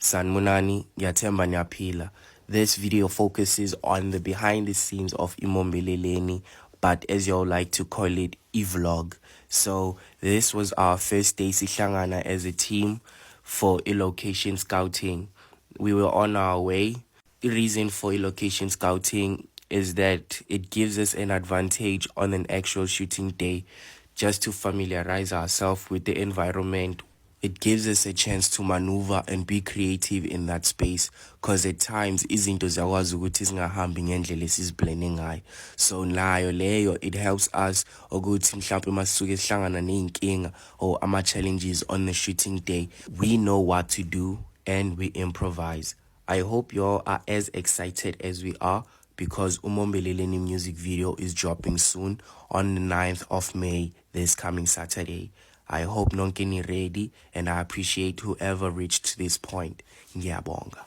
Sanmunani, ngiyathemba niyaphila. This video focuses on the behind the scenes of Imombeleleni, but as y'all like to call it, e-vlog. So this was our first day sihlangana as a team for e-location scouting. We were on our way. The reason for e-location scouting is that it gives us an advantage on an actual shooting day just to familiarize ourselves with the environment. It gives us a chance to maneuver and be creative in that space, because at times izinto ziyakwazi ukuthi zingahambi ngendlela esiziplanne ngayo. So nayo leyo, it helps us ukuthi mhlawumbe masisuke sihlangana ney'nkinga or ama-challenges on the shooting day, we know what to do and we improvise. I hope y'all are as excited as we are, because Umombeleleni music video is dropping soon on the 9th of May, this coming Saturday. I hope nonke ni ready, and I appreciate whoever reached this point. Ngiyabonga.